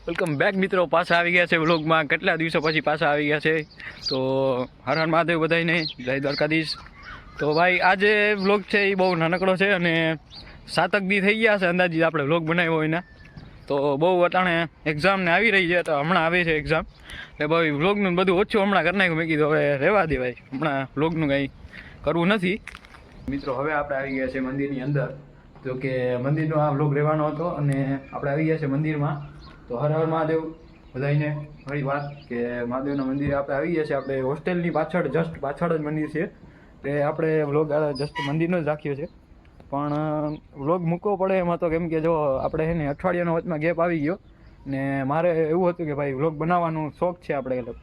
Welcome back મિત્રો, પાછા આવી ગયા છે વ્લોગમાં. કેટલા દિવસો પછી પાછા આવી ગયા છે. તો હર હર મહાદેવ બધાને, જય દ્વારકાધીશ. તો ભાઈ આજે વ્લોગ છે એ બહુ નાનકડો છે અને 7 દી થઈ ગયા છે અંદાજિત આપણે વ્લોગ બનાવ્યો એના. તો બહુ અટાણે એક્ઝામ ને આવી રહી છે, તો હમણાં આવે છે એક્ઝામ, એટલે ભાઈ વ્લોગનું બધું ઓછું હમણાં કરી નાખ્યું. મેં કીધું હવે રહેવા દે ભાઈ, હમણાં વ્લોગનું કંઈ કરવું નથી. મિત્રો હવે આપણે આવી ગયા છે મંદિરની અંદર. જો કે મંદિરનો આ વ્લોગ રહેવાનો હતો અને આપણે આવી ગયા છે મંદિરમાં. તો હર હર મહાદેવ બધાને ઘણી વાત કે મહાદેવના મંદિરે આપણે આવી ગયા છે. આપણે હોસ્ટેલની પાછળ જસ્ટ પાછળ જ મંદિર છે, એટલે આપણે વ્લોગ જસ્ટ મંદિરનો જ રાખ્યો છે. પણ વ્લોગ મૂકવો પડે એમાં તો, કેમ કે જો આપણે છે ને અઠવાડિયાનો વચમાં ગેપ આવી ગયો ને મારે એવું હતું કે ભાઈ વ્લોગ બનાવવાનું શોખ છે, આપણે એટલે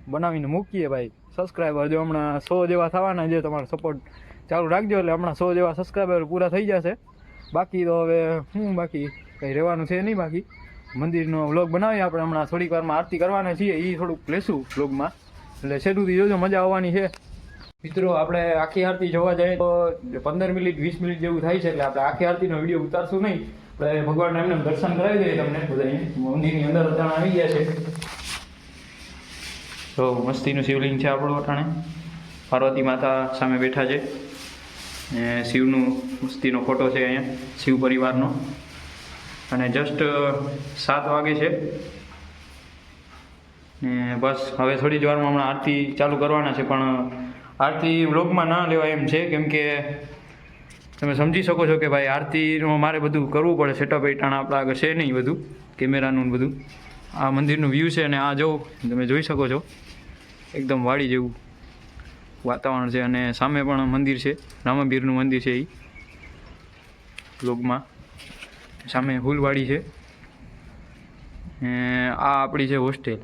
બનાવીને મૂકીએ ભાઈ. સબસ્ક્રાઈબર જો હમણાં 100 જેવા થવાના છે, તમારો સપોર્ટ ચાલુ રાખજો એટલે હમણાં 100 જેવા સબસ્ક્રાઈબર પૂરા થઈ જશે. બાકી તો હવે બાકી કંઈ રહેવાનું છે નહીં. બાકી મંદિરનો વ્લોગ બનાવીએ આપણે. હમણાં થોડીક વારમાં આરતી કરવાના છીએ, એ થોડુંક લેશું વ્લોગમાં, એટલે છેડુંથી જોજો, મજા આવવાની છે. મિત્રો આપણે આખી આરતી જોવા જઈએ તો 15 મિનિટ 20 મિનિટ જેવું થાય છે, એટલે આપણે આખી આરતીનો વિડીયો ઉતારશું નહીં. આપણે ભગવાનના એમને દર્શન કરાવી દઈએ તમને બધાને. મંદિરની અંદર અટાણે આવી ગયા છે. તો મસ્તીનું શિવલિંગ છે આપણું અટાણે. પાર્વતી માતા સામે બેઠા છે ને શિવનું મસ્તીનો ફોટો છે અહીંયા, શિવ પરિવારનો. અને જસ્ટ 7 વાગે છે ને બસ હવે થોડી જ વારમાં હમણાં આરતી ચાલુ કરવાના છે. પણ આરતી વ્લોગમાં ના લેવાય એમ છે, કેમ કે તમે સમજી શકો છો કે ભાઈ આરતીનું મારે બધું કરવું પડે. સેટઅપ એટાણા આપણા આગળ છે નહીં બધું, કેમેરાનું બધું. આ મંદિરનું વ્યૂ છે અને આ જો તમે જોઈ શકો છો, એકદમ વાડી જેવું વાતાવરણ છે. અને સામે પણ મંદિર છે, રામાપીરનું મંદિર છે. એ વ્લોગમાં સામે ફૂલવાડી છે. આ આપણી છે હોસ્ટેલ.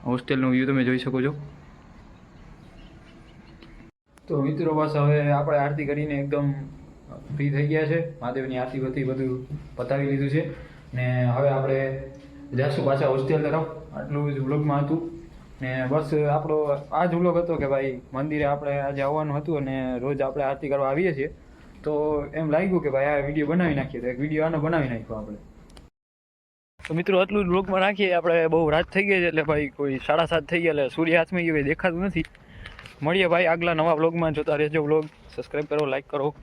હોસ્ટેલનો વ્યૂ તમે જોઈ શકો છો. તો મિત્રો બસ હવે આપણે આરતી કરીને એકદમ ફ્રી થઈ ગયા છે. મહાદેવની આરતી બધી બધું પતાવી લીધું છે ને હવે આપણે જઈશું પાછા હોસ્ટેલ તરફ. આટલું જ વ્લોગમાં હતું ને બસ આપણો આ જ વ્લોગ હતો કે ભાઈ મંદિરે આપણે આજે આવવાનું હતું અને રોજ આપણે આરતી કરવા આવીએ છીએ. તો એમ લાગ્યું કે ભાઈ આ વિડીયો બનાવી નાખીએ, તો એક વિડીયો આનો બનાવી નાખ્યો આપણે. તો મિત્રો આટલું જ વ્લોગમાં રાખીએ. આપણે બહુ રાત થઈ ગઈ છે, એટલે ભાઈ કોઈ 7:30 થઈ ગયા, એટલે સૂર્ય હાથમાં દેખાતું નથી. મળીએ ભાઈ આગલા નવા વ્લોગમાં. જોતા રહેજો વ્લોગ, સબસ્ક્રાઈબ કરો, લાઈક કરો.